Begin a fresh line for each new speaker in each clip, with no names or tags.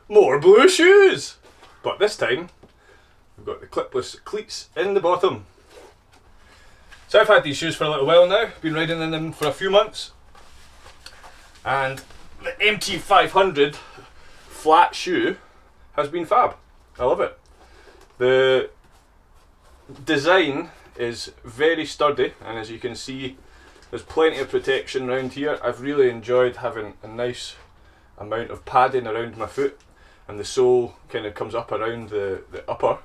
More blue shoes! But this time, we've got the clipless cleats in the bottom. So I've had these shoes for a little while now, been riding in them for a few months. And the MT500 flat shoe has been fab. I love it. The design is very sturdy, and as you can see, there's plenty of protection around here. I've really enjoyed having a nice amount of padding around my foot, and the sole kind of comes up around the upper,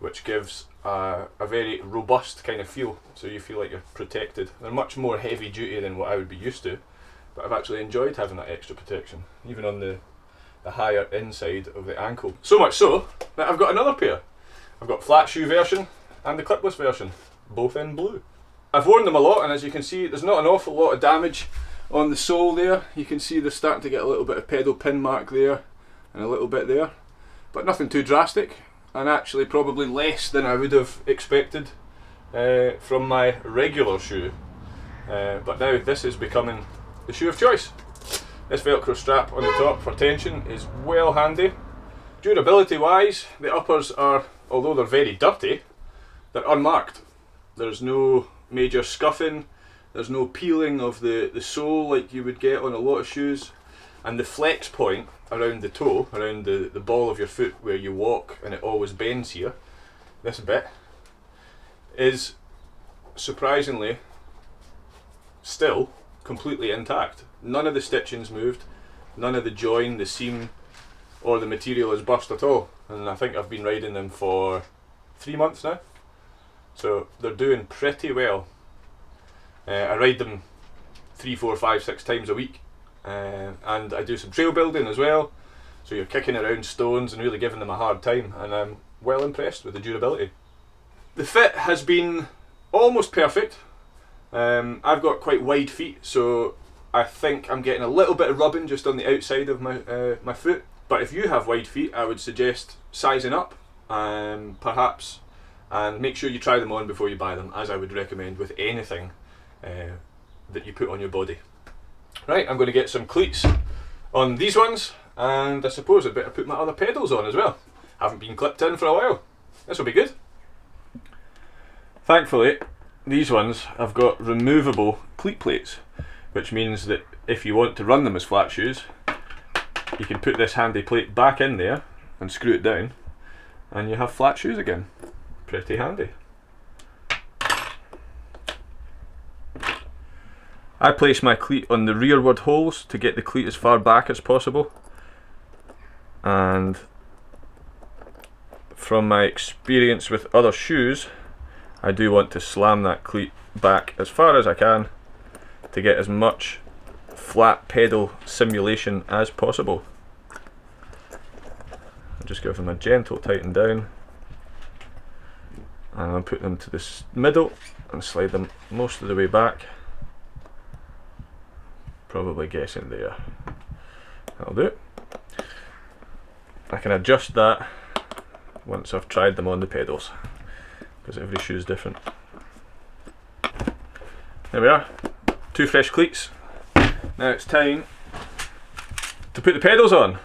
which gives a very robust kind of feel, so you feel like you're protected. They're much more heavy duty than what I would be used to, but I've actually enjoyed having that extra protection, even on the higher inside of the ankle. So much so that I've got another pair. I've got flat shoe version and the clipless version, both in blue. I've worn them a lot, and as you can see, there's not an awful lot of damage on the sole there. You can see they're starting to get a little bit of pedal pin mark there and a little bit there, but nothing too drastic, and actually probably less than I would have expected from my regular shoe. But now this is becoming the shoe of choice. This velcro strap on the top for tension is well handy. Durability wise, the uppers are, although they're very dirty, they're unmarked. There's no major scuffing, there's no peeling of the sole like you would get on a lot of shoes, and the flex point around the toe, around the ball of your foot where you walk and it always bends here, this bit, is surprisingly still completely intact. None of the stitching's moved, none of the join, the seam or the material is burst at all, and I think I've been riding them for 3 months now. So they're doing pretty well. I ride them 3, 4, 5, 6 times a week, and I do some trail building as well, so you're kicking around stones and really giving them a hard time, and I'm well impressed with the durability. The fit has been almost perfect. I've got quite wide feet, so I think I'm getting a little bit of rubbing just on the outside of my foot, but if you have wide feet, I would suggest sizing up, perhaps, and make sure you try them on before you buy them, as I would recommend with anything that you put on your body. Right, I'm going to get some cleats on these ones, and I suppose I'd better put my other pedals on as well. Haven't been clipped in for a while. This will be good. Thankfully, these ones have got removable cleat plates, which means that if you want to run them as flat shoes, you can put this handy plate back in there and screw it down, and you have flat shoes again. Pretty handy. I place my cleat on the rearward holes to get the cleat as far back as possible, and from my experience with other shoes, I do want to slam that cleat back as far as I can to get as much flat pedal simulation as possible. I'll just give them a gentle tighten down, and I'll put them to the middle and slide them most of the way back. Probably guessing there. That'll do. I can adjust that once I've tried them on the pedals, because every shoe is different. There we are, 2 fresh cleats. Now it's time to put the pedals on.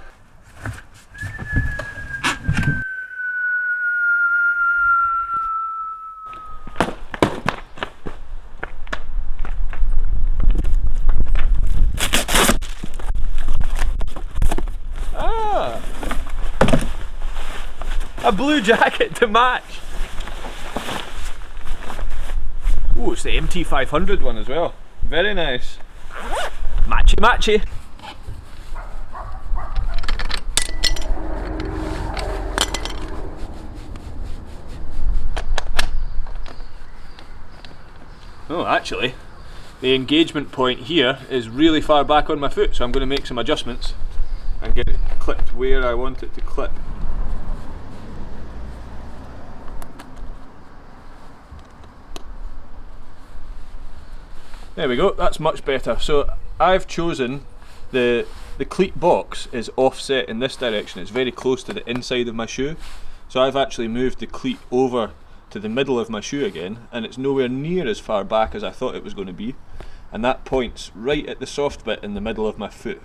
A blue jacket to match. Oh, it's the MT500 one as well. Very nice. Matchy matchy. Oh, actually, the engagement point here is really far back on my foot, so I'm going to make some adjustments and get it clipped where I want it to clip. There we go, that's much better. So I've chosen the cleat box is offset in this direction. It's very close to the inside of my shoe. So I've actually moved the cleat over to the middle of my shoe again, and it's nowhere near as far back as I thought it was going to be. And that points right at the soft bit in the middle of my foot,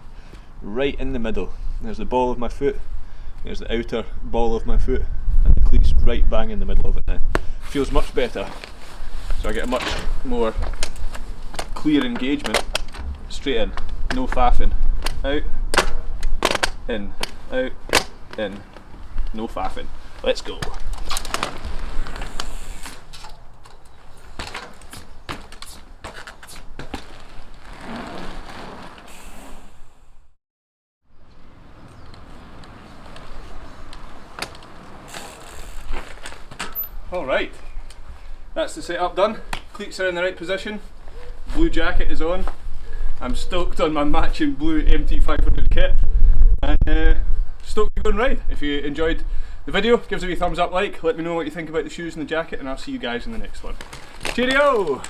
right in the middle. There's the ball of my foot, there's the outer ball of my foot, and the cleats right bang in the middle of it now. Feels much better, so I get a much more clear engagement. Straight in, no faffing. Out, in, out, in, no faffing. Let's go. Alright, that's the setup done. Cleats are in the right position, blue jacket is on. I'm stoked on my matching blue MT500 kit, and stoked to go and ride. If you enjoyed the video, give us a wee thumbs up, like, let me know what you think about the shoes and the jacket, and I'll see you guys in the next one. Cheerio!